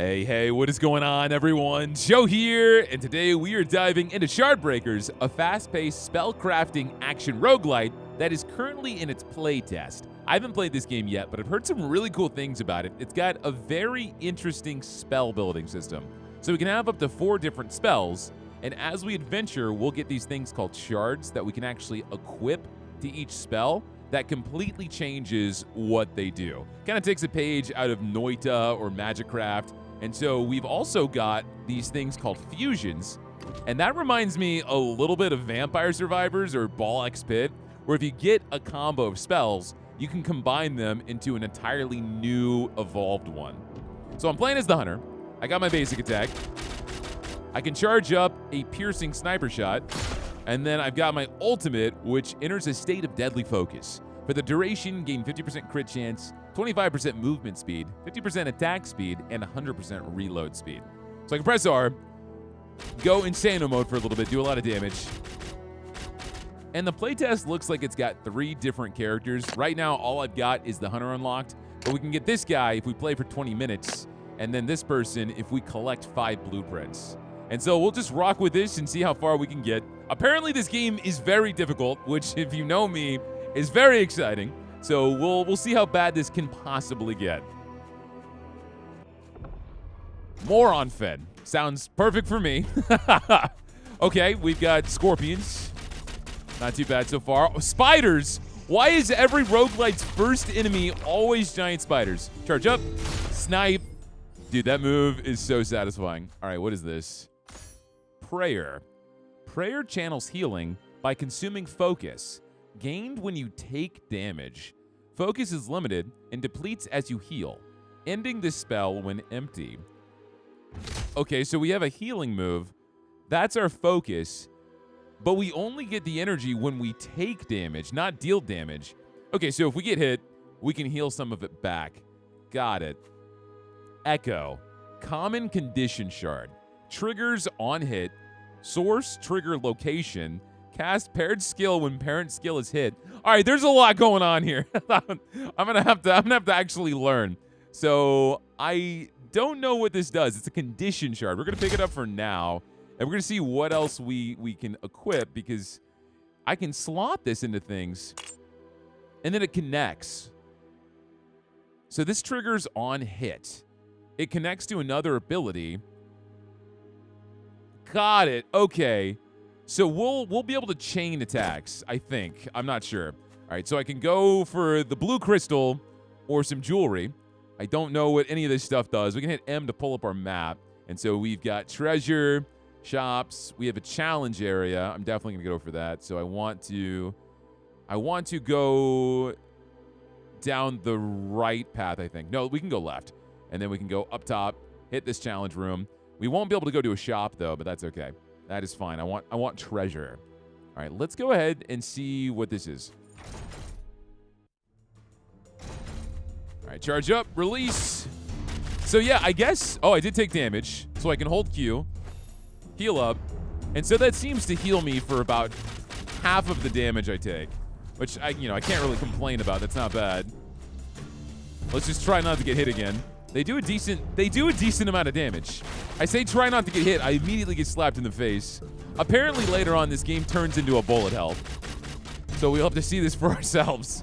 Hey, what is going on, everyone? Joe here, and today we are diving into Shardbreakers, a fast-paced spell-crafting action roguelite that is currently in its playtest. I haven't played this game yet, but I've heard some really cool things about it. It's got a very interesting spell-building system. So we can have up to 4 different spells, and as we adventure, we'll get these things called shards that we can actually equip to each spell that completely changes what they do. Kind of takes a page out of Noita or Magicraft. And so we've also got these things called fusions. And that reminds me a little bit of Vampire Survivors or Ball X Pit, where if you get a combo of spells, you can combine them into an entirely new evolved one. So I'm playing as the Hunter. I got my basic attack. I can charge up a piercing sniper shot. And then I've got my ultimate, which enters a state of deadly focus. For the duration, gain 50% crit chance, 25% movement speed, 50% attack speed, and 100% reload speed. So I can press R, go Insano mode for a little bit, do a lot of damage. And the playtest looks like it's got 3 different characters. Right now, all I've got is the Hunter unlocked, but we can get this guy if we play for 20 minutes, and then this person if we collect 5 blueprints. And so we'll just rock with this and see how far we can get. Apparently this game is very difficult, which if you know me, is very exciting. So we'll see how bad this can possibly get. Moron Fed. Sounds perfect for me. Okay, we've got scorpions. Not too bad so far. Oh, spiders! Why is every roguelite's first enemy always giant spiders? Charge up. Snipe. Dude, that move is so satisfying. All right, what is this? Prayer. Prayer channels healing by consuming focus. Gained when you take damage. Focus is limited and depletes as you heal, ending this spell when empty. Okay, so we have a healing move. That's our focus, but we only get the energy when we take damage, not deal damage. Okay, so if we get hit, we can heal some of it back. Got it. Echo. Common condition shard. Triggers on hit. Source trigger location. Cast paired skill when parent skill is hit. All right, there's a lot going on here. I'm gonna have to actually learn. So I don't know what this does. It's a condition shard. We're gonna pick it up for now, and we're gonna see what else we can equip, because I can slot this into things, and then it connects. So this triggers on hit. It connects to another ability. Got it. Okay. So we'll be able to chain attacks, I think. I'm not sure. All right, so I can go for the blue crystal or some jewelry. I don't know what any of this stuff does. We can hit M to pull up our map. And so we've got treasure, shops. We have a challenge area. I'm definitely going to go for that. So I want to go down the right path, I think. No, we can go left. And then we can go up top, hit this challenge room. We won't be able to go to a shop, though, but that's okay. That is fine. I want treasure. All right, let's go ahead and see what this is. All right, charge up, release. So yeah, I guess, oh, I did take damage, so I can hold Q, heal up, and so that seems to heal me for about half of the damage I take, which I can't really complain about. That's not bad. Let's just try not to get hit again. They do a decent amount of damage. I say try not to get hit, I immediately get slapped in the face. Apparently later on this game turns into a bullet hell. So we'll have to see this for ourselves.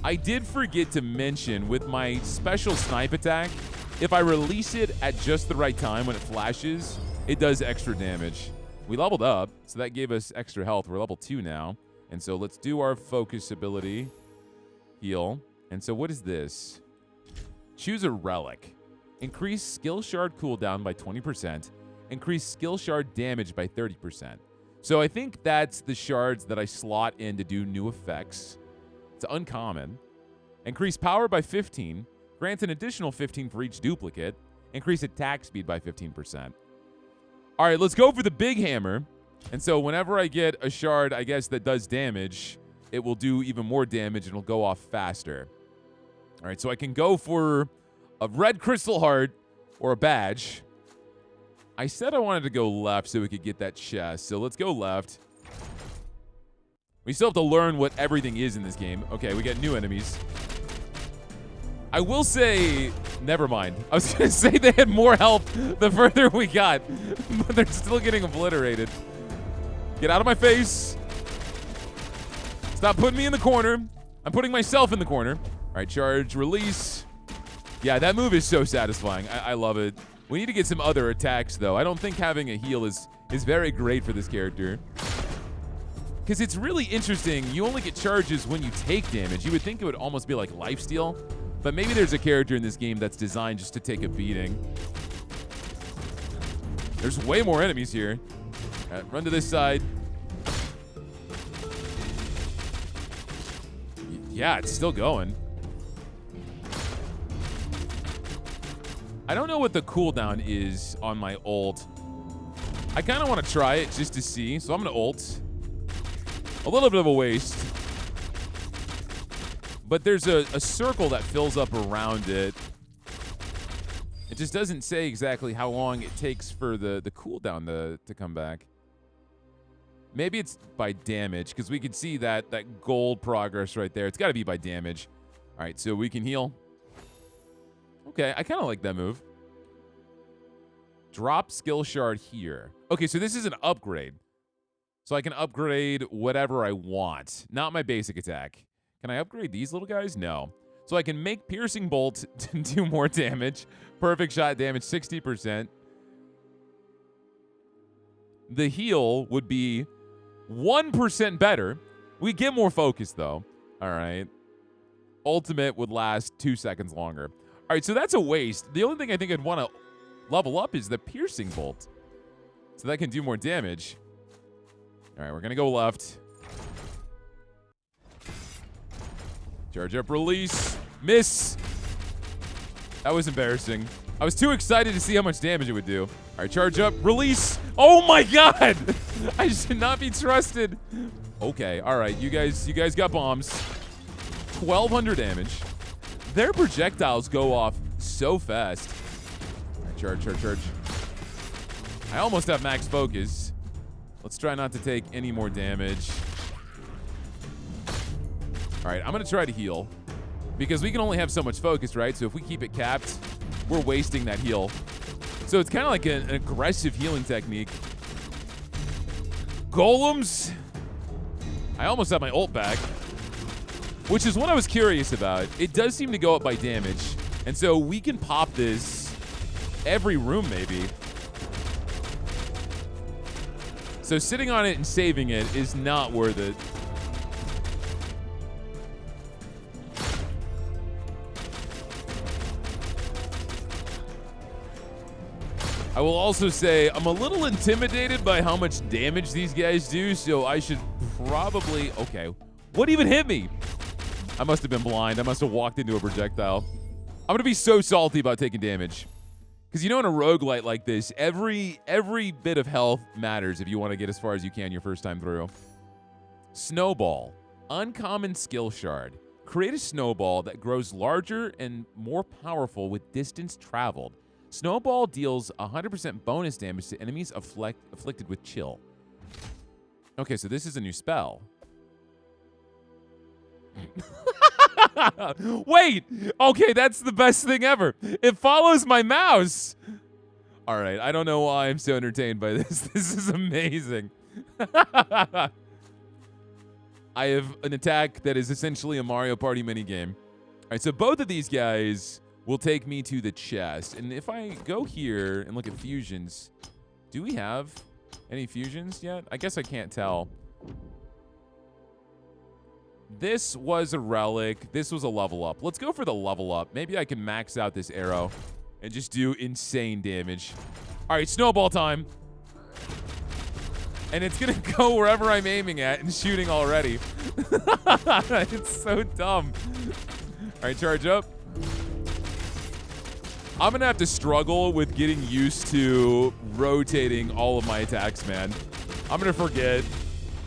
I did forget to mention with my special snipe attack, if I release it at just the right time when it flashes, it does extra damage. We leveled up, so that gave us extra health. We're level 2 now. And so let's do our focus ability. Heal. And so what is this? Choose a relic. Increase skill shard cooldown by 20%. Increase skill shard damage by 30%. So I think that's the shards that I slot in to do new effects. It's uncommon. Increase power by 15. Grants an additional 15 for each duplicate. Increase attack speed by 15%. All right, let's go for the big hammer. And so whenever I get a shard, I guess, that does damage, it will do even more damage and it'll go off faster. All right, so I can go for a red crystal heart or a badge. I said I wanted to go left so we could get that chest, so let's go left. We still have to learn what everything is in this game. Okay, we got new enemies. I will say, never mind. I was going to say they had more health the further we got, but they're still getting obliterated. Get out of my face. Stop putting me in the corner. I'm putting myself in the corner. All right, charge, release. Yeah, that move is so satisfying. I love it. We need to get some other attacks, though. I don't think having a heal is very great for this character. Because it's really interesting. You only get charges when you take damage. You would think it would almost be like lifesteal. But maybe there's a character in this game that's designed just to take a beating. There's way more enemies here. All right, run to this side. Yeah, it's still going. I don't know what the cooldown is on my ult. I kind of want to try it just to see. So I'm going to ult. A little bit of a waste. But there's a circle that fills up around it. It just doesn't say exactly how long it takes for the cooldown to come back. Maybe it's by damage, because we can see that gold progress right there. It's got to be by damage. All right, so we can heal. Okay, I kind of like that move. Drop skill shard here. Okay, so this is an upgrade. So I can upgrade whatever I want. Not my basic attack. Can I upgrade these little guys? No. So I can make piercing bolt to do more damage. Perfect shot damage, 60%. The heal would be 1% better. We get more focus, though. All right. Ultimate would last 2 seconds longer. All right, so that's a waste. The only thing I think I'd want to level up is the piercing bolt. So that can do more damage. All right, we're going to go left. Charge up, release, miss. That was embarrassing. I was too excited to see how much damage it would do. All right, charge up, release. Oh my God! I should not be trusted. Okay, all right, you guys got bombs. 1,200 damage. Their projectiles go off so fast. All right, charge. I almost have max focus. Let's try not to take any more damage. All right, I'm going to try to heal because we can only have so much focus, right? So if we keep it capped, we're wasting that heal. So it's kind of like an aggressive healing technique. Golems. I almost have my ult back, which is what I was curious about. It does seem to go up by damage. And so we can pop this every room maybe. So sitting on it and saving it is not worth it. I will also say I'm a little intimidated by how much damage these guys do, so I should probably... Okay, what even hit me? I must have been blind. I must have walked into a projectile. I'm going to be so salty about taking damage. Because you know in a roguelite like this, every bit of health matters if you want to get as far as you can your first time through. Snowball. Uncommon skill shard. Create a snowball that grows larger and more powerful with distance traveled. Snowball deals 100% bonus damage to enemies afflicted with chill. Okay, so this is a new spell. Wait! Okay, that's the best thing ever. It follows my mouse. All right, I don't know why I'm so entertained by this. This is amazing. I have an attack that is essentially a Mario Party minigame. All right, so both of these guys will take me to the chest. And if I go here and look at fusions, do we have any fusions yet? I guess I can't tell. This was a relic. This was a level up. Let's go for the level up. Maybe I can max out this arrow and just do insane damage. All right, snowball time. And it's going to go wherever I'm aiming at and shooting already. It's so dumb. All right, charge up. I'm going to have to struggle with getting used to rotating all of my attacks, man. I'm going to forget.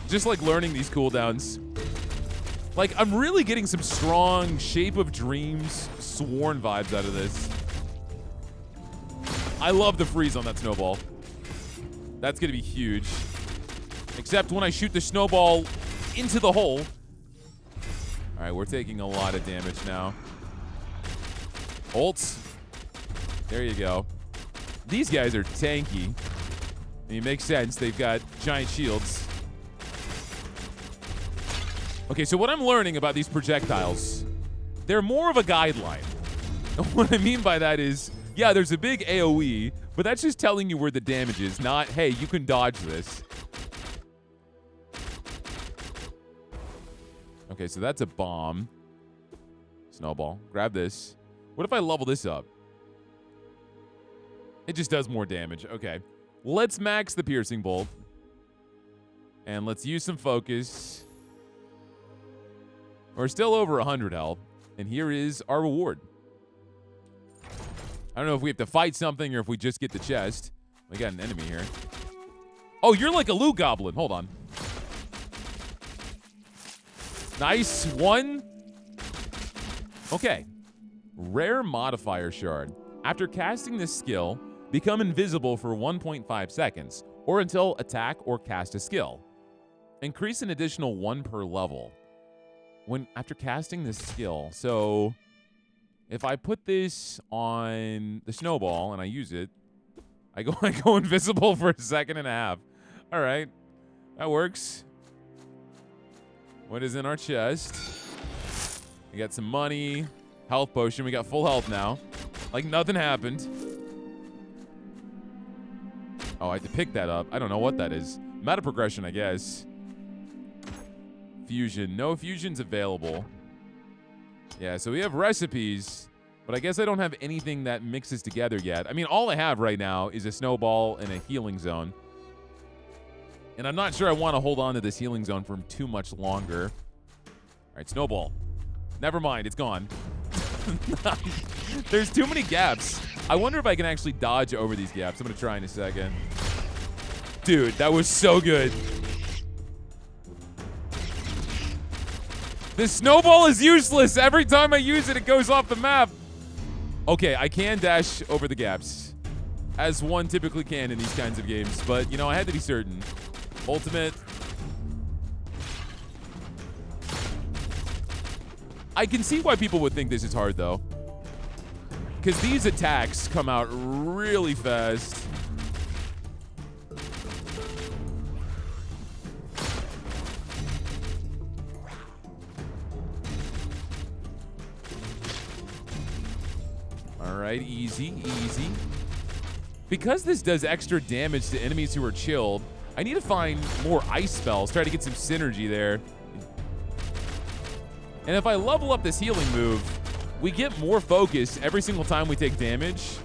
Just like learning these cooldowns. Like, I'm really getting some strong Shape of Dreams Sworn vibes out of this. I love the freeze on that snowball. That's going to be huge. Except when I shoot the snowball into the hole. All right, we're taking a lot of damage now. Ults. There you go. These guys are tanky. I mean, it makes sense. They've got giant shields. Okay, so what I'm learning about these projectiles, they're more of a guideline. What I mean by that is, yeah, there's a big AoE, but that's just telling you where the damage is, not, hey, you can dodge this. Okay, so that's a bomb. Snowball. Grab this. What if I level this up? It just does more damage. Okay. Let's max the piercing bolt. And let's use some focus. We're still over 100 health. And here is our reward. I don't know if we have to fight something or if we just get the chest. We got an enemy here. Oh, you're like a loot goblin. Hold on. Nice. One. Okay. Rare modifier shard. After casting this skill, become invisible for 1.5 seconds, or until attack or cast a skill. Increase an additional 1 per level. After casting this skill, so if I put this on the snowball and I use it, I go invisible for a second and a half. All right, that works. What is in our chest? We got some money, health potion. We got full health now, like nothing happened. Oh, I had to pick that up. I don't know what that is. Meta progression, I guess. Fusion. No fusions available. Yeah, so we have recipes, but I guess I don't have anything that mixes together yet. I mean, all I have right now is a snowball and a healing zone. And I'm not sure I want to hold on to this healing zone for too much longer. All right, snowball. Never mind, it's gone. There's too many gaps. I wonder if I can actually dodge over these gaps. I'm going to try in a second. Dude, that was so good. This snowball is useless. Every time I use it, it goes off the map. Okay, I can dash over the gaps, as one typically can in these kinds of games. But, you know, I had to be certain. Ultimate. I can see why people would think this is hard, though. Because these attacks come out really fast. All right, easy, easy. Because this does extra damage to enemies who are chilled, I need to find more ice spells, try to get some synergy there. And if I level up this healing move, we get more focus every single time we take damage.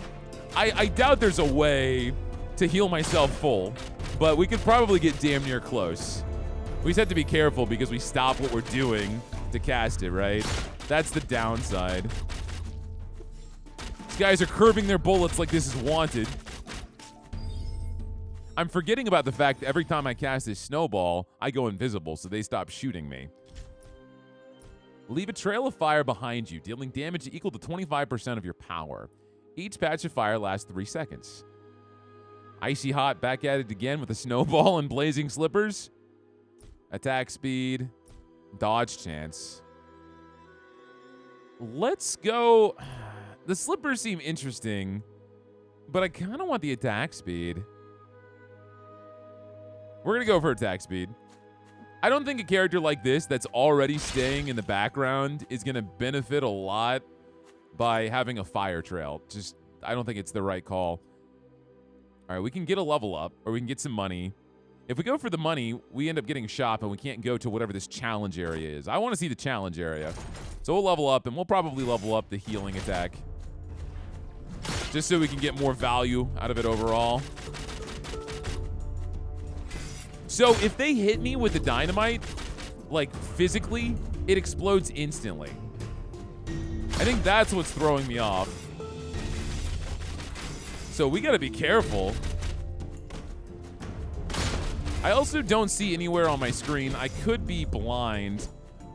I doubt there's a way to heal myself full, but we could probably get damn near close. We just have to be careful because we stop what we're doing to cast it, right? That's the downside. These guys are curving their bullets like this is wanted. I'm forgetting about the fact that every time I cast this snowball, I go invisible, so they stop shooting me. Leave a trail of fire behind you, dealing damage equal to 25% of your power. Each patch of fire lasts 3 seconds. Icy hot, back at it again with a snowball and blazing slippers. Attack speed, dodge chance. Let's go. The slippers seem interesting, but I kind of want the attack speed. We're going to go for attack speed. I don't think a character like this that's already staying in the background is going to benefit a lot by having a fire trail. Just, I don't think it's the right call. All right, we can get a level up, or we can get some money. If we go for the money, we end up getting a shop, and we can't go to whatever this challenge area is. I want to see the challenge area. So we'll level up, and we'll probably level up the healing attack, just so we can get more value out of it overall. So if they hit me with the dynamite, like physically, it explodes instantly. I think that's what's throwing me off. So we gotta be careful. I also don't see anywhere on my screen. I could be blind,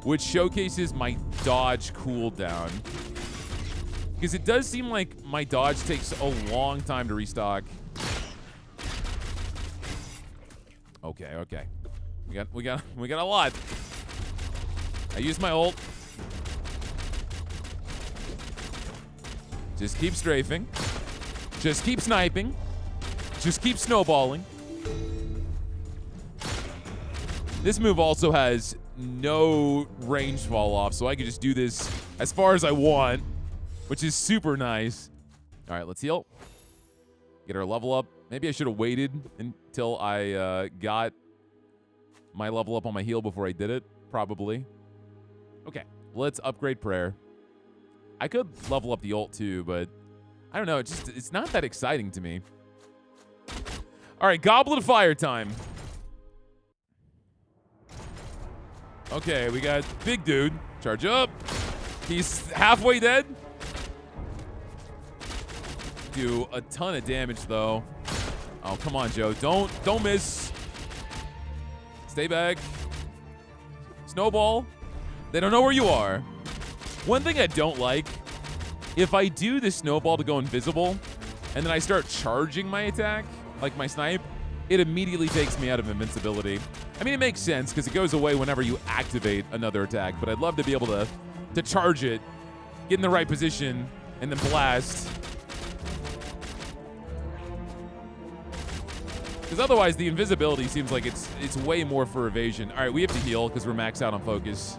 which showcases my dodge cooldown. Because it does seem like my dodge takes a long time to restock. Okay, okay. We got a lot. I used my ult. Just keep strafing. Just keep sniping. Just keep snowballing. This move also has no range fall off, so I can just do this as far as I want, which is super nice. All right, let's heal. Get our level up. Maybe I should have waited until I got my level up on my heal before I did it. Probably. Okay, let's upgrade prayer. I could level up the ult too, but I don't know. It's not that exciting to me. All right, Goblet of Fire time. Okay, we got big dude. Charge up. He's halfway dead. Do a ton of damage though. Oh, come on, Joe. Don't miss. Stay back. Snowball. They don't know where you are. One thing I don't like, if I do the snowball to go invisible and then I start charging my attack, like my snipe, it immediately takes me out of invincibility. I mean, it makes sense because it goes away whenever you activate another attack, but I'd love to be able to charge it, get in the right position, and then blast. Because otherwise, the invisibility seems like it's way more for evasion. All right, we have to heal because we're maxed out on focus.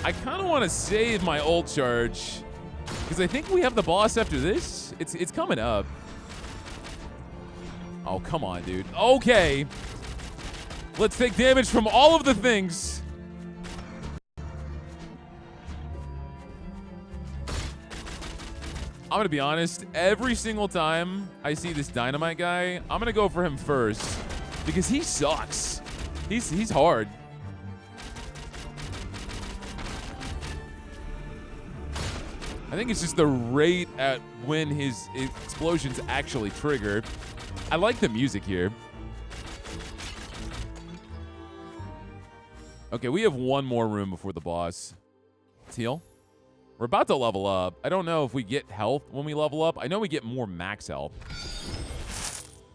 I kind of want to save my ult charge because I think we have the boss after this. It's coming up. Oh, come on, dude. Okay. Let's take damage from all of the things. I'm going to be honest. Every single time I see this dynamite guy, I'm going to go for him first because he sucks. He's hard. I think it's just the rate at when his explosions actually trigger. I like the music here. Okay, we have one more room before the boss. Let's heal. We're about to level up. I don't know if we get health when we level up. I know we get more max health.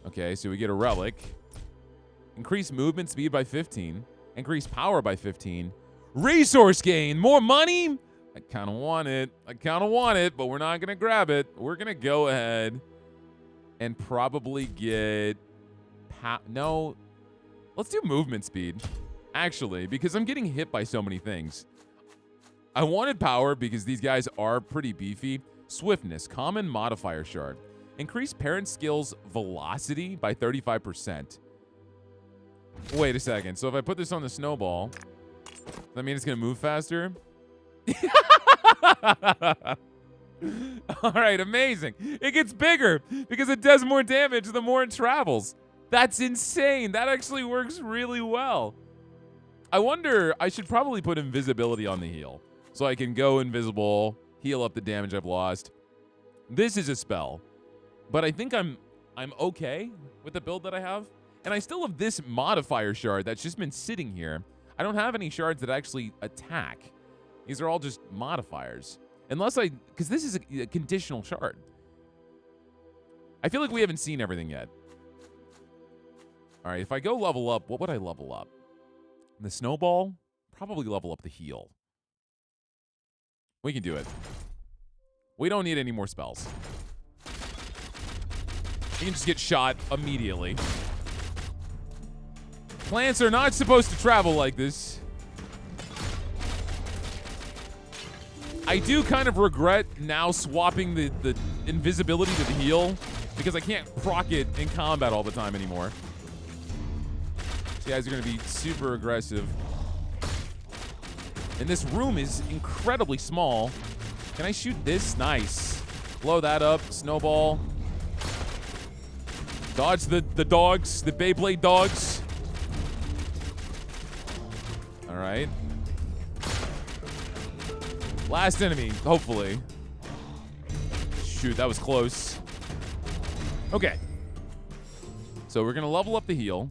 Okay, so we get a relic. Increase movement speed by 15. Increase power by 15. Resource gain. More money? I kind of want it. But we're not going to grab it. We're going to go ahead and probably get... No. Let's do movement speed, actually, because I'm getting hit by so many things. I wanted power because these guys are pretty beefy. Swiftness, common modifier shard. Increase parent skills velocity by 35%. Wait a second. So if I put this on the snowball, does that mean it's going to move faster? All right, amazing. It gets bigger because it does more damage the more it travels. That's insane. That actually works really well. I wonder, I should probably put invisibility on the heal so I can go invisible, heal up the damage I've lost. This is a spell, but I think I'm okay with the build that I have. And I still have this modifier shard that's just been sitting here. I don't have any shards that actually attack. These are all just modifiers. Because this is a conditional shard. I feel like we haven't seen everything yet. All right, if I go level up, what would I level up? The snowball? Probably level up the heal. We can do it. We don't need any more spells. We can just get shot immediately. Plants are not supposed to travel like this. I do kind of regret now swapping the invisibility to the heal because I can't proc it in combat all the time anymore. These guys are going to be super aggressive. And this room is incredibly small. Can I shoot this? Nice. Blow that up. Snowball. Dodge the dogs, the Beyblade dogs. All right. Last enemy, hopefully. Shoot, that was close. Okay. So we're going to level up the heal.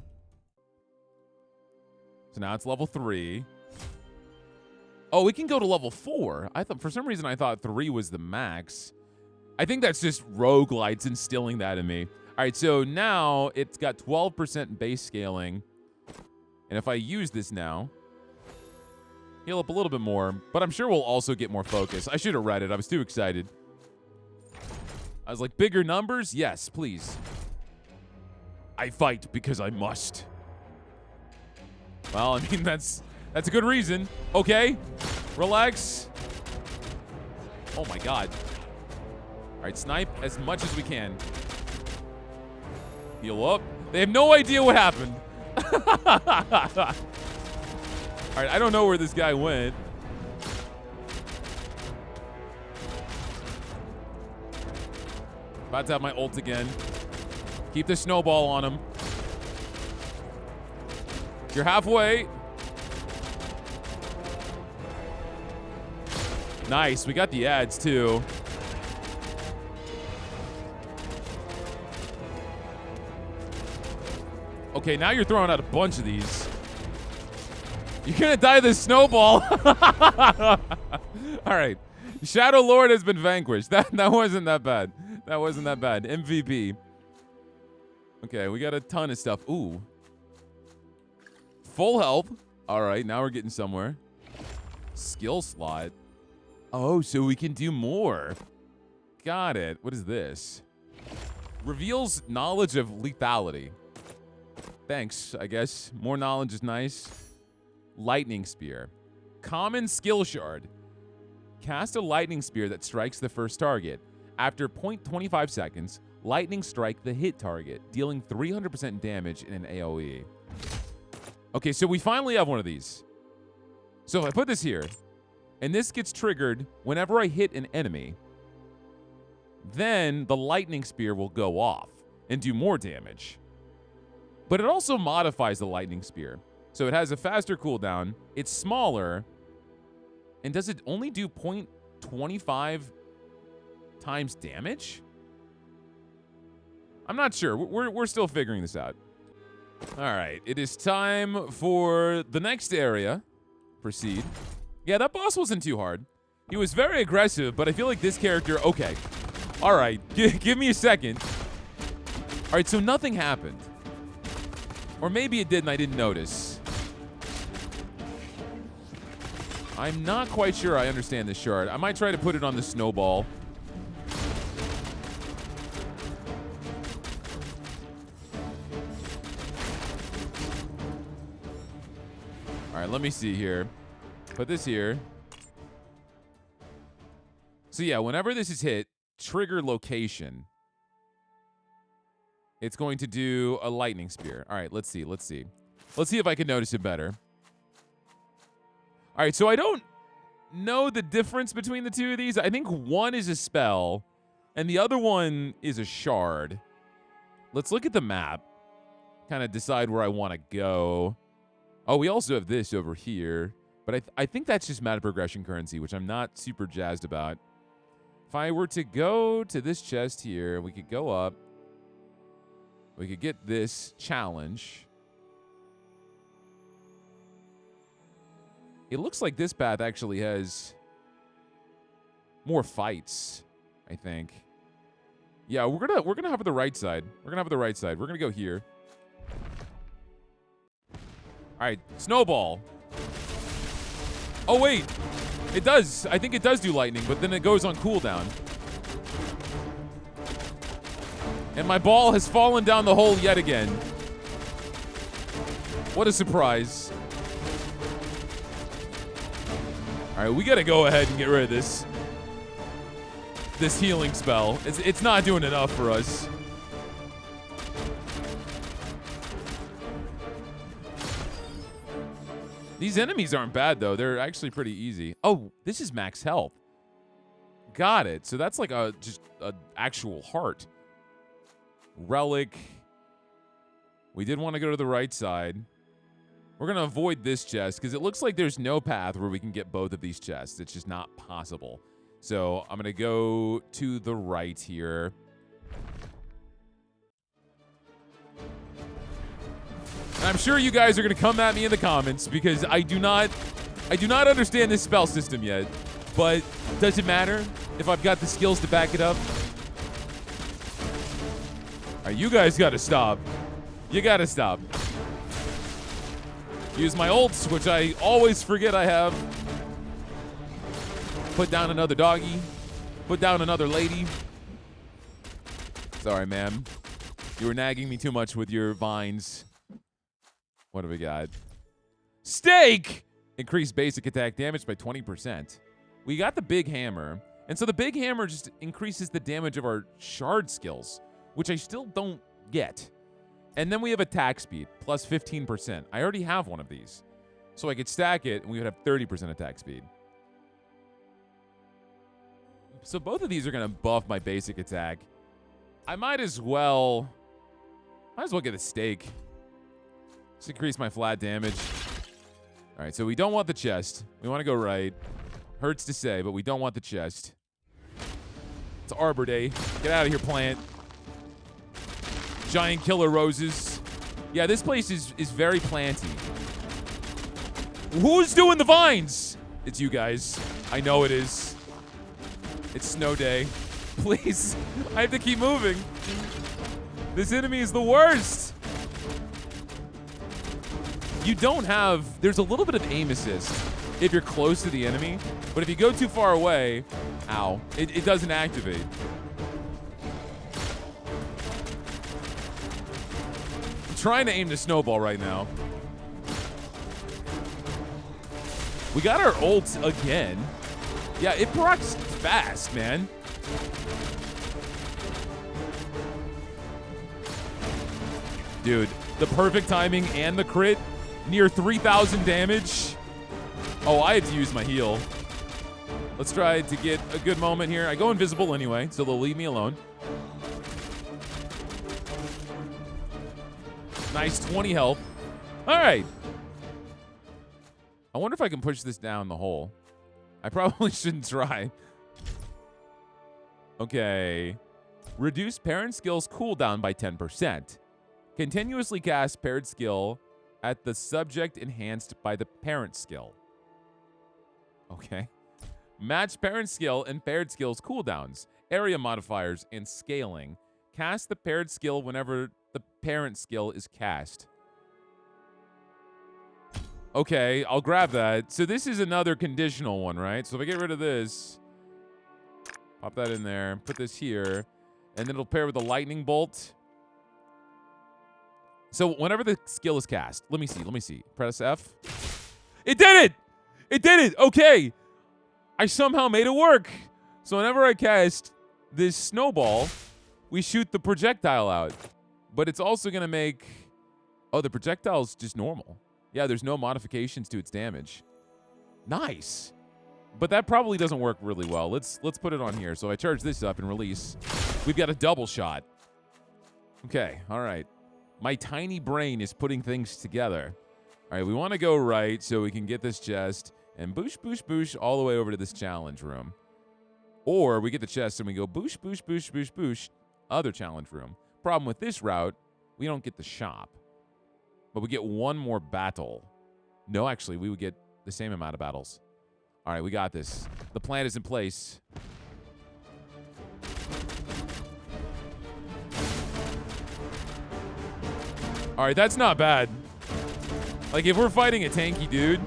So now it's level 3. Oh, we can go to level 4. For some reason I thought 3 was the max. I think that's just roguelites instilling that in me. All right, so now it's got 12% base scaling. And if I use this now, heal up a little bit more, but I'm sure we'll also get more focus. I should have read it. I was too excited. I was like, bigger numbers? Yes, please. I fight because I must. Well, I mean, that's a good reason. Okay, relax. Oh my God. All right, snipe as much as we can. Heal up. They have no idea what happened. All right, I don't know where this guy went. About to have my ult again. Keep the snowball on him. You're halfway. Nice, we got the ads too. Okay, now you're throwing out a bunch of these. You're gonna die this snowball. All right, Shadow Lord has been vanquished. That wasn't that bad. That wasn't that bad. MVP. Okay, we got a ton of stuff. Ooh. Full health. All right, now we're getting somewhere. Skill slot. Oh, so we can do more. Got it. What is this? Reveals knowledge of lethality. Thanks, I guess. More knowledge is nice. Lightning Spear. Common skill shard. Cast a lightning spear that strikes the first target. After 0.25 seconds, lightning strike the hit target, dealing 300% damage in an AoE. Okay, so we finally have one of these. So if I put this here, and this gets triggered whenever I hit an enemy, then the lightning spear will go off and do more damage. But it also modifies the lightning spear. So it has a faster cooldown, it's smaller, and does it only do 0.25 times damage? I'm not sure. We're still figuring this out. All right, it is time for the next area. Proceed. Yeah, that boss wasn't too hard. He was very aggressive, but I feel like this character... Okay. All right, give me a second. All right, so nothing happened. Or maybe it did and I didn't notice. I'm not quite sure I understand this shard. I might try to put it on the snowball. All right, let me see here. Put this here. So yeah, whenever this is hit, trigger location. It's going to do a lightning spear. All right, let's see. Let's see if I can notice it better. All right, so I don't know the difference between the two of these. I think one is a spell, and the other one is a shard. Let's look at the map. Kind of decide where I want to go. Oh, we also have this over here. But I think that's just meta progression currency, which I'm not super jazzed about. If I were to go to this chest here, we could go up. We could get this challenge. It looks like this path actually has more fights, I think. Yeah, we're gonna have the right side. We're gonna have the right side. We're gonna go here. All right, snowball. Oh wait, it does. I think it does do lightning, but then it goes on cooldown. And my ball has fallen down the hole yet again. What a surprise. All right, we gotta go ahead and get rid of this healing spell. It's not doing enough for us. These enemies aren't bad though. They're actually pretty easy. Oh, this is max health. Got it. So that's like just an actual heart. Relic. We did want to go to the right side. We're going to avoid this chest because it looks like there's no path where we can get both of these chests. It's just not possible. So I'm going to go to the right here. And I'm sure you guys are going to come at me in the comments because I do not understand this spell system yet. But does it matter if I've got the skills to back it up? All right, you guys got to stop. You got to stop. Use my ults, which I always forget I have. Put down another doggy. Put down another lady. Sorry, ma'am. You were nagging me too much with your vines. What have we got? Steak! Increased basic attack damage by 20%. We got the big hammer. And so the big hammer just increases the damage of our shard skills, which I still don't get. And then we have attack speed, plus 15%. I already have one of these. So I could stack it, and we would have 30% attack speed. So both of these are going to buff my basic attack. I might as well get a steak. Just increase my flat damage. All right, so we don't want the chest. We want to go right. Hurts to say, but we don't want the chest. It's Arbor Day. Get out of here, plant. Giant killer roses. Yeah, this place is very planty. Who's doing the vines? It's you guys. I know it is. It's snow day. Please, I have to keep moving. This enemy is the worst. You don't have... There's a little bit of aim assist if you're close to the enemy, but if you go too far away, ow, it doesn't activate. I'm trying to aim the snowball right now. We got our ult again. Yeah, it procs fast, man. Dude, the perfect timing and the crit, near 3,000 damage. Oh, I had to use my heal. Let's try to get a good moment here. I go invisible anyway, so they'll leave me alone. Nice 20 health. All right. I wonder if I can push this down the hole. I probably shouldn't try. Okay. Reduce parent skills cooldown by 10%. Continuously cast paired skill at the subject enhanced by the parent skill. Okay. Match parent skill and paired skills cooldowns, area modifiers, and scaling. Cast the paired skill whenever the parent skill is cast. Okay, I'll grab that. So this is another conditional one, right? So if I get rid of this, pop that in there, put this here, and then it'll pair with a lightning bolt. So whenever the skill is cast, let me see. Press F. It did it! It did it! Okay. I somehow made it work. So whenever I cast this snowball, we shoot the projectile out. But it's also going to make... Oh, the projectile's just normal. Yeah, there's no modifications to its damage. Nice. But that probably doesn't work really well. Let's put it on here. So I charge this up and release. We've got a double shot. Okay, all right. My tiny brain is putting things together. All right, we want to go right so we can get this chest and boosh, boosh, boosh all the way over to this challenge room. Or we get the chest and we go boosh, boosh, boosh, boosh, boosh, other challenge room. Problem with this route, we don't get the shop. But we get one more battle. No, actually, we would get the same amount of battles. All right, we got this. The plan is in place. All right, that's not bad. Like, if we're fighting a tanky dude,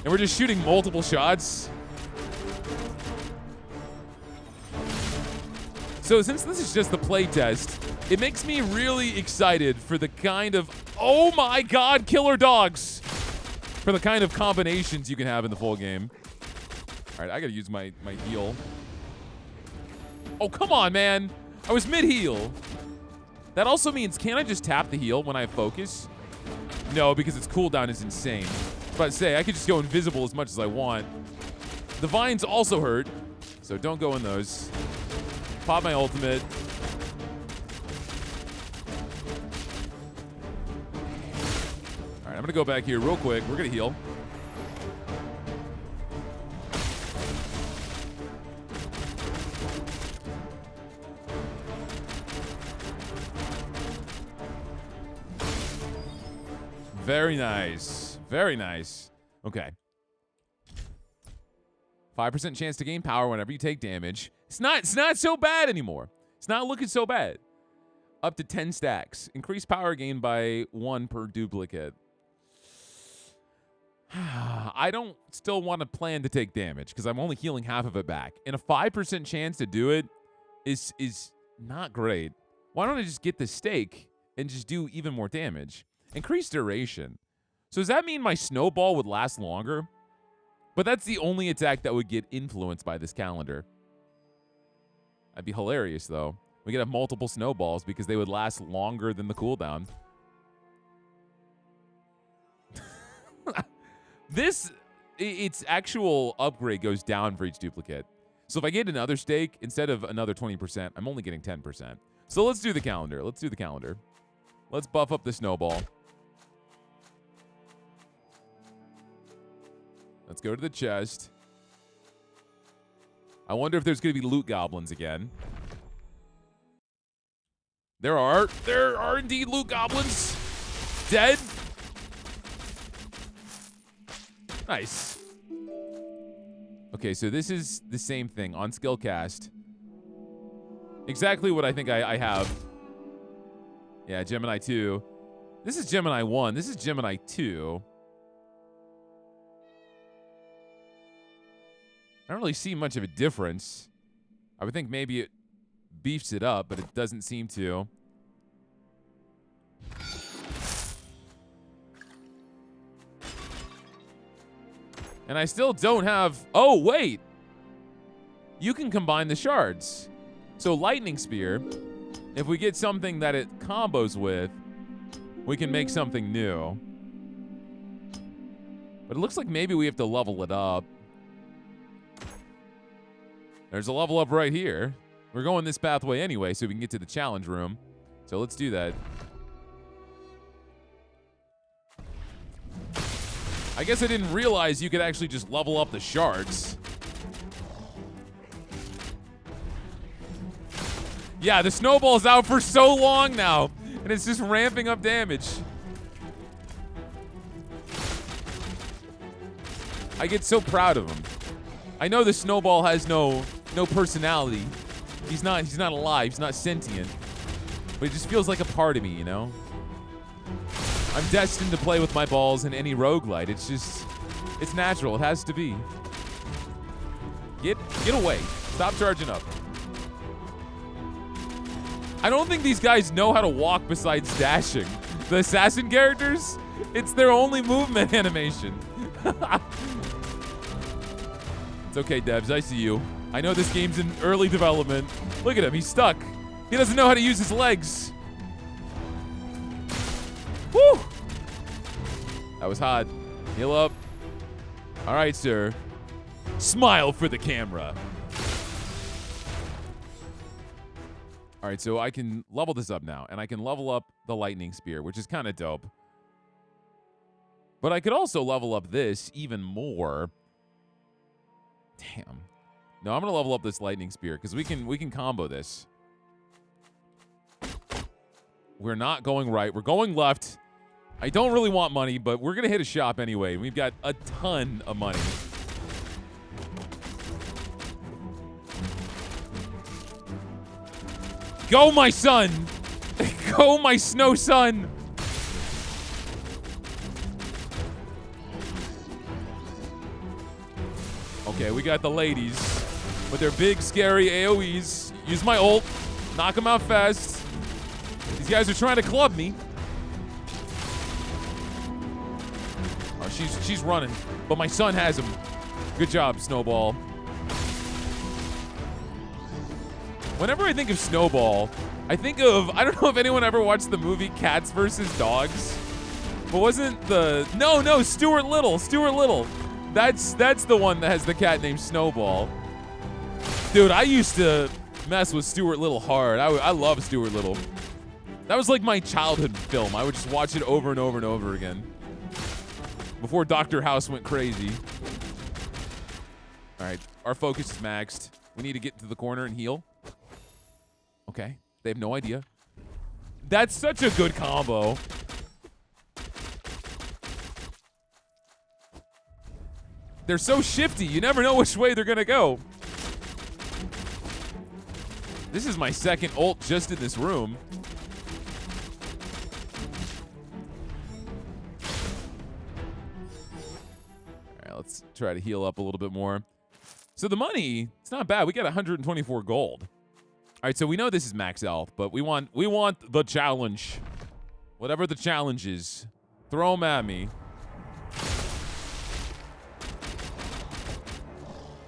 and we're just shooting multiple shots. So since this is just the play test, it makes me really excited for the kind of, oh my god, killer dogs. For the kind of combinations you can have in the full game. All right, I gotta use my heal. Oh, come on, man. I was mid-heal. That also means, can't I just tap the heal when I have focus? No, because its cooldown is insane. I was about to say, I could just go invisible as much as I want. The vines also hurt, so don't go in those. Pop my ultimate. All right, I'm gonna go back here real quick. We're gonna heal. Very nice. Very nice. Okay. 5% chance to gain power whenever you take damage. It's not so bad anymore. It's not looking so bad. Up to 10 stacks. Increase power gain by 1 per duplicate. I don't still want to plan to take damage because I'm only healing half of it back. And a 5% chance to do it is not great. Why don't I just get the stake and just do even more damage? Increase duration. So does that mean my snowball would last longer? But that's the only attack that would get influenced by this calendar. That'd be hilarious, though. We could have multiple snowballs because they would last longer than the cooldown. Its actual upgrade goes down for each duplicate. So if I get another stake, instead of another 20%, I'm only getting 10%. So let's do the calendar. Let's buff up the snowball. Let's go to the chest. I wonder if there's going to be loot goblins again. There are indeed loot goblins. Dead. Nice. Okay, so this is the same thing on skill cast. Exactly what I think I have. Yeah, Gemini 2. This is Gemini 1. This is Gemini 2. I don't really see much of a difference. I would think maybe it beefs it up, but it doesn't seem to. And I still don't have... Oh, wait! You can combine the shards. So Lightning Spear, if we get something that it combos with, we can make something new. But it looks like maybe we have to level it up. There's a level up right here. We're going this pathway anyway, so we can get to the challenge room. So let's do that. I guess I didn't realize you could actually just level up the shards. Yeah, the snowball's out for so long now, and it's just ramping up damage. I get so proud of him. I know the snowball has no personality. He's not alive, he's not sentient. But it just feels like a part of me, you know? I'm destined to play with my balls in any roguelite. It's natural. It has to be. Get away. Stop charging up. I don't think these guys know how to walk besides dashing. The assassin characters, it's their only movement animation. It's okay, devs. I see you. I know this game's in early development. Look at him. He's stuck. He doesn't know how to use his legs. Woo! That was hot. Heal up. All right, sir. Smile for the camera. All right, so I can level this up now, and I can level up the Lightning Spear, which is kind of dope. But I could also level up this even more. Damn. No, I'm going to level up this Lightning Spear, because we can combo this. We're not going right. We're going left. I don't really want money, but we're going to hit a shop anyway. We've got a ton of money. Go, my son! Go, my snow son! Okay, we got the ladies with their big, scary AoEs. Use my ult. Knock them out fast. These guys are trying to club me. Oh, she's running, but my son has him. Good job, Snowball. Whenever I think of Snowball, I think of, I don't know if anyone ever watched the movie Cats vs. Dogs, but wasn't the, no, Stuart Little. That's the one that has the cat named Snowball. Dude, I used to mess with Stuart Little hard. I love Stuart Little. That was like my childhood film. I would just watch it over and over and over again. Before Dr. House went crazy. All right, our focus is maxed. We need to get to the corner and heal. Okay, they have no idea. That's such a good combo. They're so shifty, you never know which way they're gonna go. This is my second ult just in this room. Let's try to heal up a little bit more. So the money, it's not bad. We got 124 gold. All right, so we know this is max health, but we want the challenge. Whatever the challenge is, throw them at me.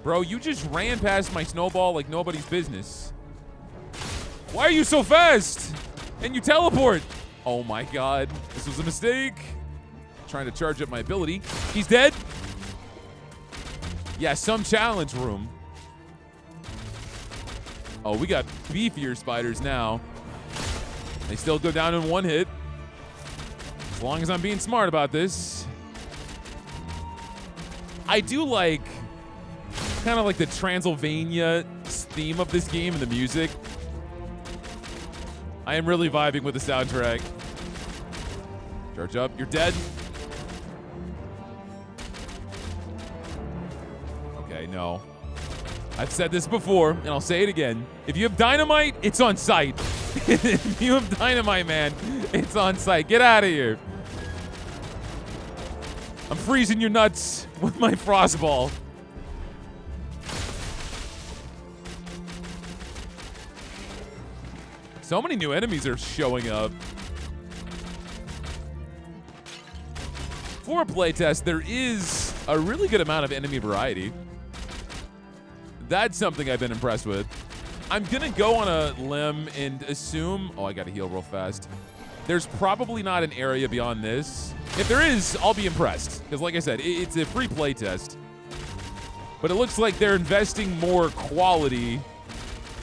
Bro, you just ran past my snowball like nobody's business. Why are you so fast? And you teleport. Oh my god, this was a mistake. Trying to charge up my ability. He's dead. Yeah, some challenge room. Oh, we got beefier spiders now. They still go down in one hit. As long as I'm being smart about this. I do like kind of like the Transylvania theme of this game and the music. I am really vibing with the soundtrack. Charge up. You're dead. Okay, no. I've said this before, and I'll say it again. If you have dynamite, it's on sight. If you have dynamite, man, it's on sight. Get out of here. I'm freezing your nuts with my frostball. So many new enemies are showing up. For a playtest, there is a really good amount of enemy variety. That's something I've been impressed with. I'm gonna go on a limb and assume, oh, I gotta heal real fast. There's probably not an area beyond this. If there is, I'll be impressed. Because like I said, it's a free playtest. But it looks like they're investing more quality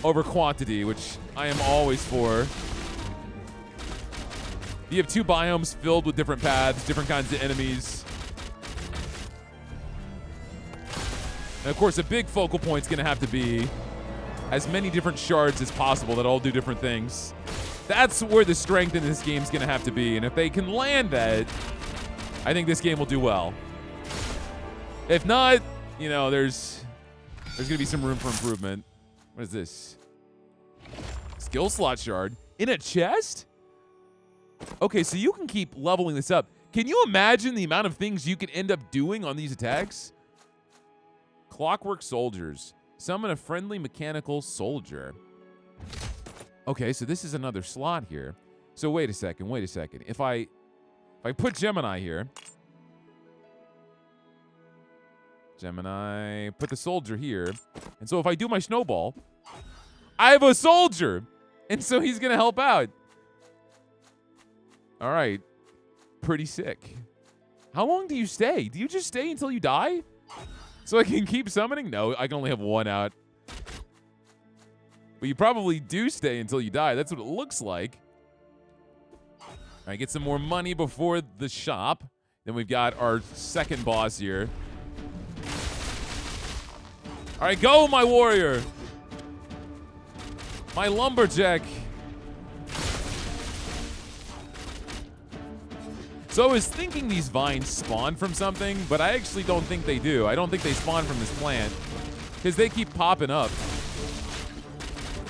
over quantity, which I am always for. You have 2 biomes filled with different paths, different kinds of enemies. And of course, a big focal point is going to have to be as many different shards as possible that all do different things. That's where the strength in this game is going to have to be. And if they can land that, I think this game will do well. If not, you know, there's going to be some room for improvement. What is this? Skill slot shard in a chest? Okay, so you can keep leveling this up. Can you imagine the amount of things you can end up doing on these attacks? Clockwork soldiers. Summon a friendly mechanical soldier. Okay, so this is another slot here. So wait a second. If I put Gemini here. Gemini, put the soldier here. And so if I do my snowball, I have a soldier. And so he's going to help out. All right. Pretty sick. How long do you stay? Do you just stay until you die? So I can keep summoning? No, I can only have one out. But you probably do stay until you die. That's what it looks like. All right, get some more money before the shop. Then we've got our second boss here. All right, go, my warrior. My lumberjack. So I was thinking these vines spawn from something, but I actually don't think they do. I don't think they spawn from this plant because they keep popping up.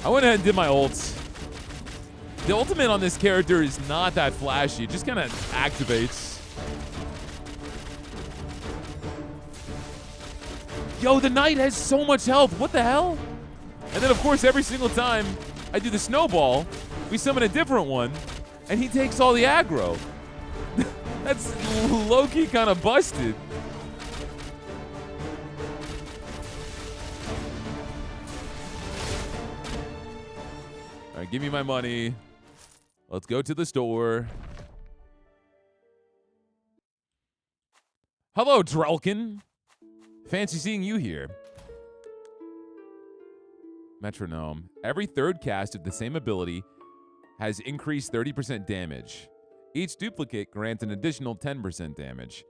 I went ahead and did my ults. The ultimate on this character is not that flashy. It just kind of activates. Yo, the knight has so much health. What the hell? And then, of course, every single time I do the snowball, we summon a different one, and he takes all the aggro. That's low-key kind of busted. All right, give me my money. Let's go to the store. Hello, Drelkin. Fancy seeing you here. Metronome. Every third cast of the same ability has increased 30% damage. Each duplicate grants an additional 10% damage.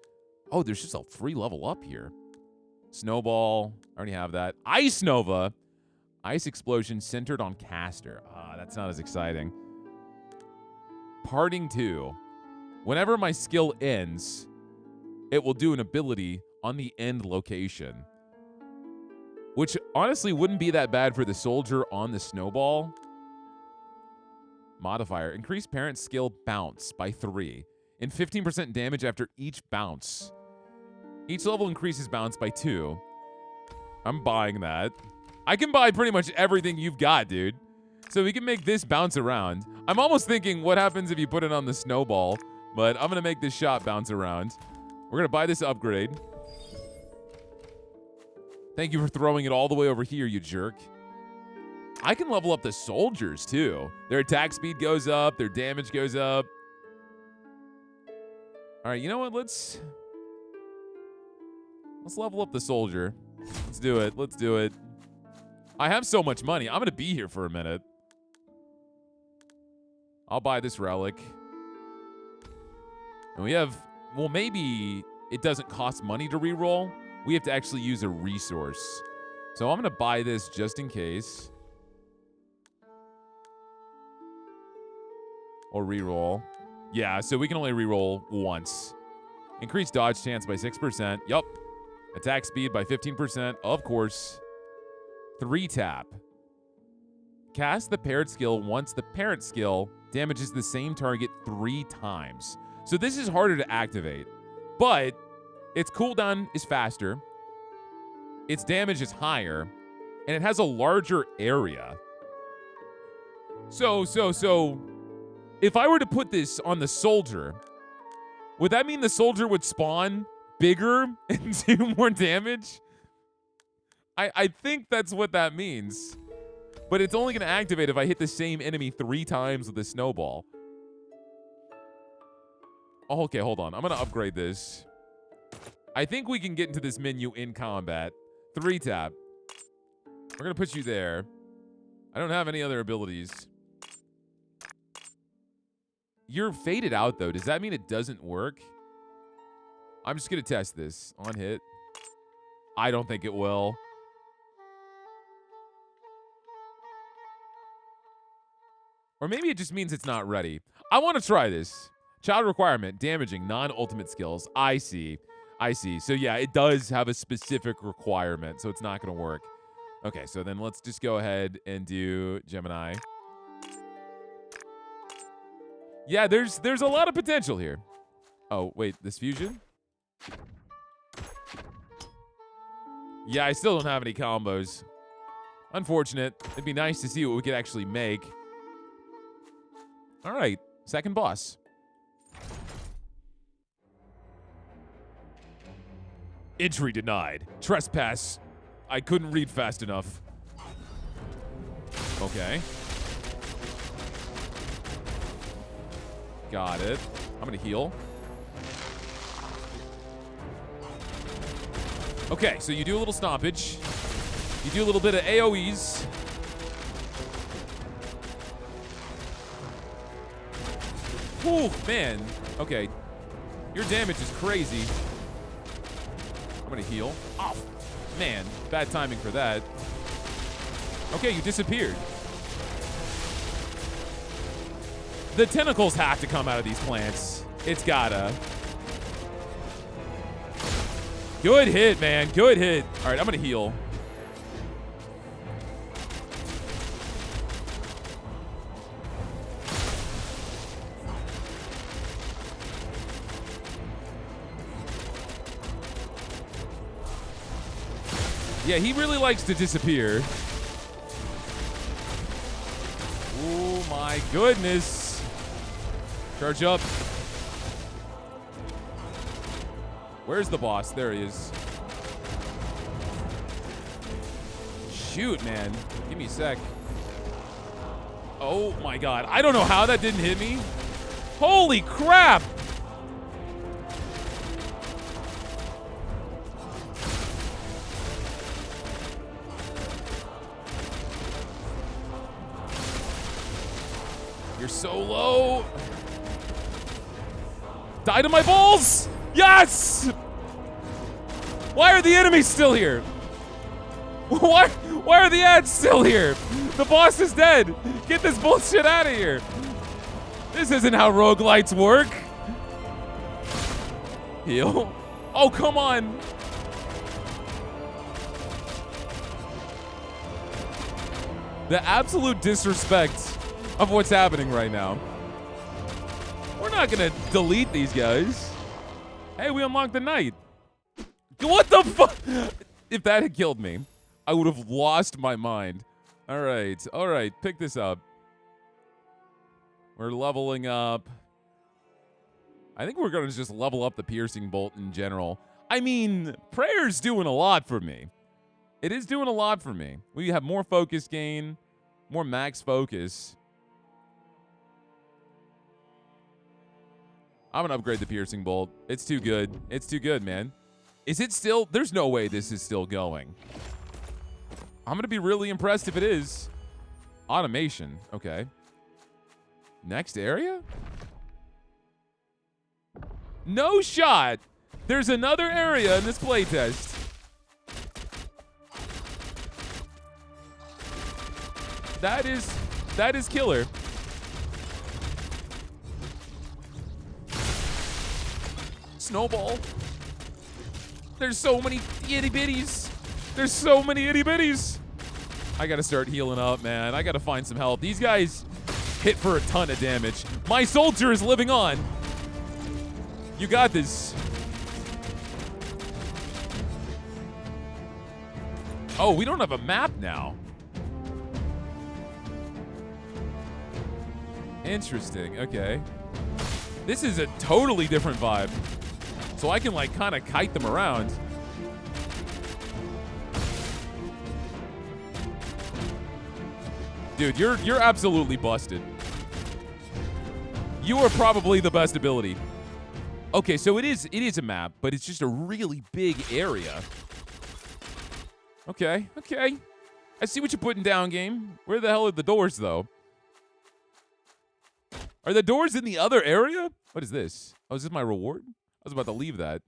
Oh, there's just a free level up here. Snowball. I already have that. Ice Nova. Ice Explosion centered on caster. Ah, that's not as exciting. Parting 2. Whenever my skill ends, it will do an ability on the end location. Which honestly wouldn't be that bad for the soldier on the snowball. Modifier. Increase parent skill bounce by 3 and 15% damage after each bounce. Each level increases bounce by 2. I'm buying that. I can buy pretty much everything you've got, dude. So we can make this bounce around. I'm almost thinking what happens if you put it on the snowball, but I'm going to make this shot bounce around. We're going to buy this upgrade. Thank you for throwing it all the way over here, you jerk. I can level up the soldiers, too. Their attack speed goes up. Their damage goes up. All right, you know what? Let's level up the soldier. Let's do it. Let's do it. I have so much money. I'm going to be here for a minute. I'll buy this relic. And we have, well, maybe it doesn't cost money to reroll. We have to actually use a resource. So I'm going to buy this just in case. Or reroll. Yeah, so we can only reroll once. Increase dodge chance by 6%. Yup. Attack speed by 15%. Of course. 3 tap. Cast the paired skill once the parent skill damages the same target 3 times. So this is harder to activate. But its cooldown is faster. Its damage is higher. And it has a larger area. So if I were to put this on the soldier, would that mean the soldier would spawn bigger and do more damage? I think that's what that means. But it's only going to activate if I hit the same enemy 3 times with a snowball. Oh, okay, hold on. I'm going to upgrade this. I think we can get into this menu in combat. 3 tap. We're going to put you there. I don't have any other abilities. You're faded out, though. Does that mean it doesn't work? I'm just going to test this. On hit. I don't think it will. Or maybe it just means it's not ready. I want to try this. Child requirement, damaging, non-ultimate skills. I see. So yeah, it does have a specific requirement, so it's not going to work. Okay, so then let's just go ahead and do Gemini. Yeah, there's a lot of potential here. Oh, wait, this fusion? Yeah, I still don't have any combos. Unfortunate. It'd be nice to see what we could actually make. All right, second boss. Entry denied. Trespass. I couldn't read fast enough. Okay. Got it. I'm gonna heal. Okay, so you do a little stompage. You do a little bit of AoEs. Whew, man. Okay. Your damage is crazy. I'm gonna heal. Oh, man. Bad timing for that. Okay, you disappeared. The tentacles have to come out of these plants. It's gotta. Good hit, man. Good hit. All right, I'm gonna heal. Yeah, he really likes to disappear. Oh my goodness. Charge up. Where's the boss? There he is. Shoot, man. Give me a sec. Oh my god. I don't know how that didn't hit me. Holy crap! You're so low. Die to my balls! Yes! Why are the enemies still here? Why are the ads still here? The boss is dead. Get this bullshit out of here. This isn't how roguelites work. Heal. Oh, come on. The absolute disrespect of what's happening right now. We're not gonna delete these guys. Hey, we unlocked the knight. What the fuck? If that had killed me, I would have lost my mind. All right, pick this up. We're leveling up. I think we're going to just level up the piercing bolt in general. I mean, prayer's doing a lot for me. It is doing a lot for me. We have more focus gain, more max focus. I'm going to upgrade the piercing bolt. It's too good. It's too good, man. Is it still? There's no way this is still going. I'm going to be really impressed if it is. Automation. Okay. Next area? No shot. There's another area in this playtest. That is killer. Snowball. There's so many itty bitties. There's so many itty bitties. I gotta start healing up, man. I gotta find some help. These guys hit for a ton of damage. My soldier is living on. You got this. Oh, we don't have a map now. Interesting. Okay. This is a totally different vibe. So I can, like, kind of kite them around. Dude, you're absolutely busted. You are probably the best ability. Okay, so it is a map, but it's just a really big area. Okay. I see what you're putting down, game. Where the hell are the doors, though? Are the doors in the other area? What is this? Oh, is this my reward? I was about to leave that.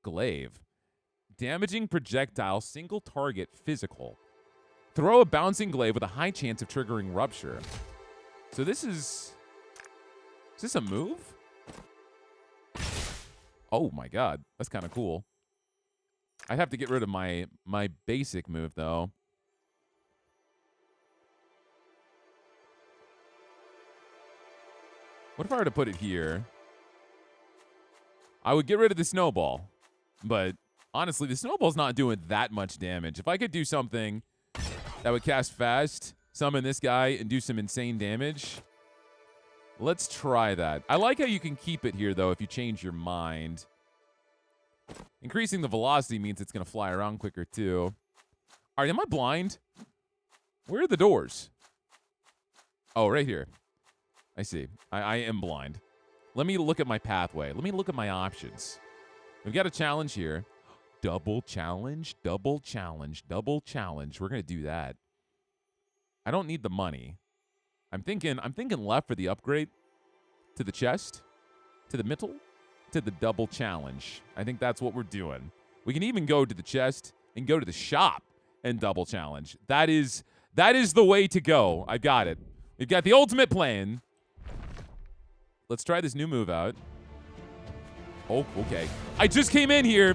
Glaive. Damaging projectile, single target, physical. Throw a bouncing glaive with a high chance of triggering rupture. So this is this a move? Oh my god, that's kind of cool. I'd have to get rid of my basic move, though. What if I were to put it here? I would get rid of the snowball. But honestly, the snowball's not doing that much damage. If I could do something that would cast fast, summon this guy, and do some insane damage, let's try that. I like how you can keep it here, though, if you change your mind. Increasing the velocity means it's going to fly around quicker, too. All right, am I blind? Where are the doors? Oh, right here. I see. I am blind. Let me look at my pathway. Let me look at my options. We've got a challenge here. Double challenge, double challenge, double challenge. We're going to do that. I don't need the money. I'm thinking left for the upgrade. To the chest. To the middle. To the double challenge. I think that's what we're doing. We can even go to the chest and go to the shop and double challenge. That is the way to go. I got it. We've got the ultimate plan. Let's try this new move out. Oh, okay. I just came in here.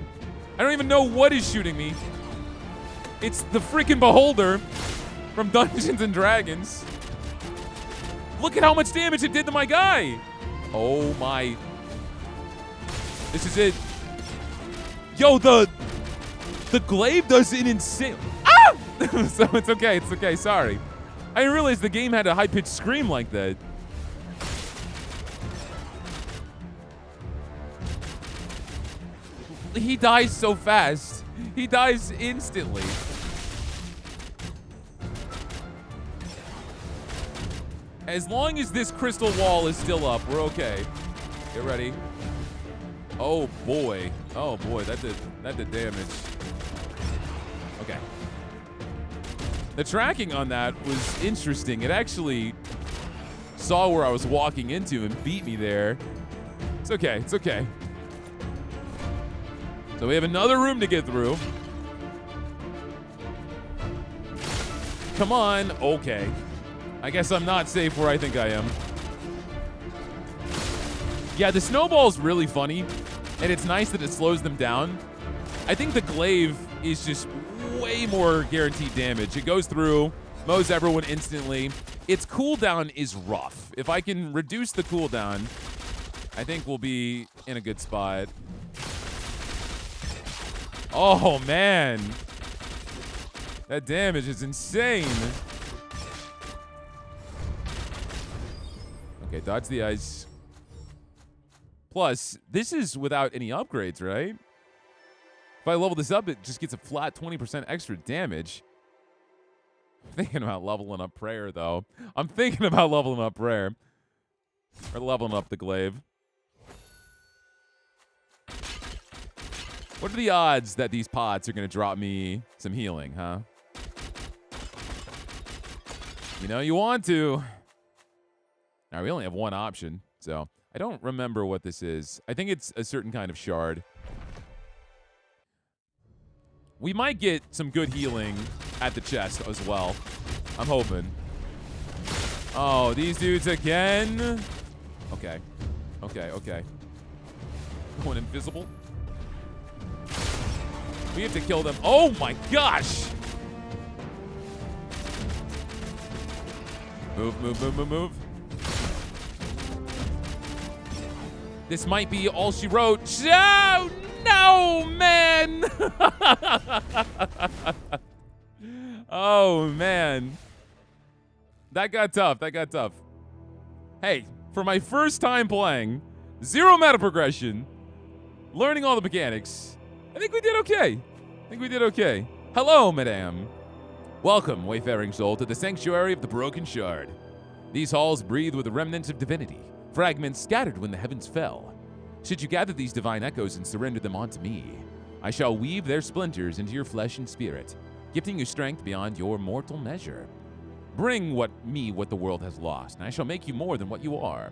I don't even know what is shooting me. It's the freaking Beholder from Dungeons and Dragons. Look at how much damage it did to my guy. Oh my. This is it. Yo, the glaive does an insane. Ah! So it's okay. It's okay. Sorry. I didn't realize the game had a high-pitched scream like that. He dies so fast. He dies instantly. As long as this crystal wall is still up, we're okay. Get ready. Oh boy. Oh boy, that did damage. Okay. The tracking on that was interesting. It actually saw where I was walking into and beat me there. It's okay. It's okay. So we have another room to get through. Come on. Okay. I guess I'm not safe where I think I am. Yeah, the snowball's really funny, and it's nice that it slows them down. I think the glaive is just way more guaranteed damage. It goes through, mows everyone instantly. Its cooldown is rough. If I can reduce the cooldown, I think we'll be in a good spot. Oh, man. That damage is insane. Okay, dodge the ice. Plus, this is without any upgrades, right? If I level this up, it just gets a flat 20% extra damage. I'm thinking about leveling up Prayer, though. I'm thinking about leveling up Prayer. Or leveling up the Glaive. What are the odds that these pots are going to drop me some healing, huh? You know you want to. Now, we only have one option, so I don't remember what this is. I think it's a certain kind of shard. We might get some good healing at the chest as well. I'm hoping. Oh, these dudes again? Okay. Okay. Going invisible. We have to kill them. Oh my gosh! Move. This might be all she wrote. Oh, no, man! Oh, man. That got tough. Hey, for my first time playing, 0 meta progression, learning all the mechanics, I think we did okay. Hello, madame. Welcome, wayfaring soul, to the sanctuary of the broken shard. These halls breathe with the remnants of divinity, fragments scattered when the heavens fell. Should you gather these divine echoes and surrender them onto me, I shall weave their splinters into your flesh and spirit, gifting you strength beyond your mortal measure. Bring what the world has lost, and I shall make you more than what you are.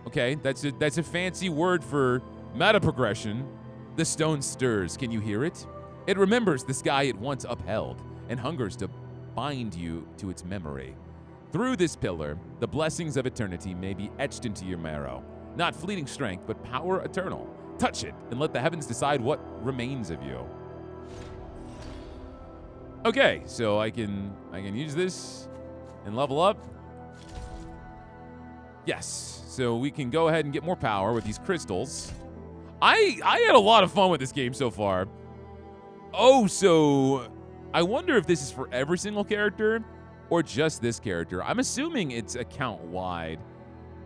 Okay, that's a fancy word for meta progression. The stone stirs, can you hear it? It remembers the sky it once upheld, and hungers to bind you to its memory. Through this pillar, the blessings of eternity may be etched into your marrow. Not fleeting strength, but power eternal. Touch it, and let the heavens decide what remains of you. Okay, so I can use this and level up. Yes, so we can go ahead and get more power with these crystals. I had a lot of fun with this game so far. Oh, so I wonder if this is for every single character or just this character. I'm assuming it's account-wide.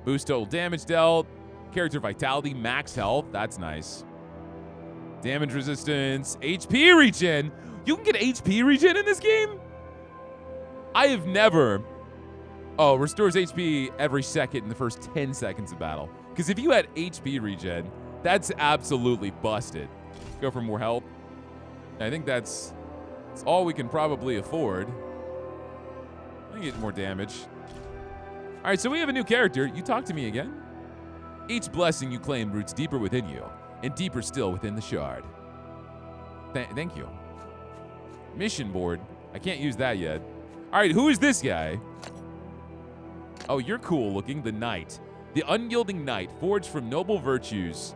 Boost total damage dealt, character vitality, max health. That's nice. Damage resistance, HP regen. You can get HP regen in this game? I have never. Oh, restores HP every second in the first 10 seconds of battle. Because if you had HP regen, that's absolutely busted. Go for more health. I think that's all we can probably afford. I can get more damage. All right, so we have a new character. You talk to me again. Each blessing you claim roots deeper within you, and deeper still within the shard. Thank you. Mission board. I can't use that yet. All right, who is this guy? Oh, you're cool looking. The Knight. The unyielding knight, forged from noble virtues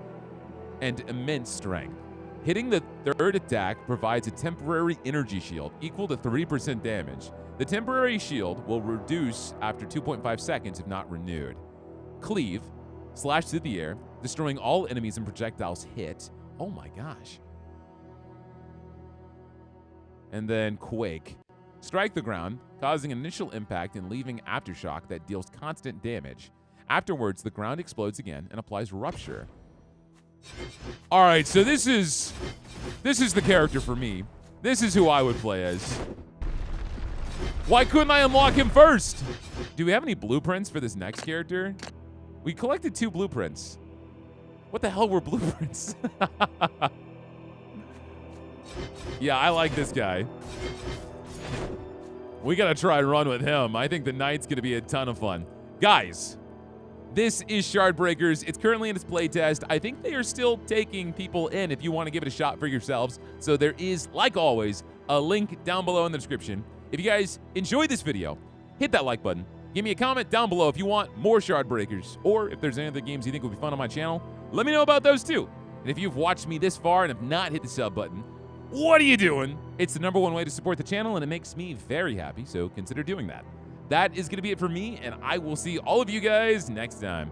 and immense strength. Hitting the third attack provides a temporary energy shield equal to 3% damage. The temporary shield will reduce after 2.5 seconds if not renewed. Cleave, slash through the air, destroying all enemies and projectiles hit. Oh my gosh. And then Quake. Strike the ground, causing initial impact and leaving aftershock that deals constant damage. Afterwards, the ground explodes again and applies Rupture. All right, so this is the character for me. This is who I would play as. Why couldn't I unlock him first? Do we have any blueprints for this next character? We collected 2 blueprints. What the hell were blueprints? Yeah, I like this guy. We gotta try and run with him. I think the Knight's gonna be a ton of fun. Guys, this is Shardbreakers. It's currently in its playtest. I think they are still taking people in if you want to give it a shot for yourselves. So there is, like always, a link down below in the description. If you guys enjoyed this video, hit that like button. Give me a comment down below if you want more Shardbreakers, or if there's any other games you think would be fun on my channel, let me know about those too. And if you've watched me this far and have not hit the sub button, what are you doing? It's the #1 way to support the channel, and it makes me very happy, so consider doing that. That is going to be it for me, and I will see all of you guys next time.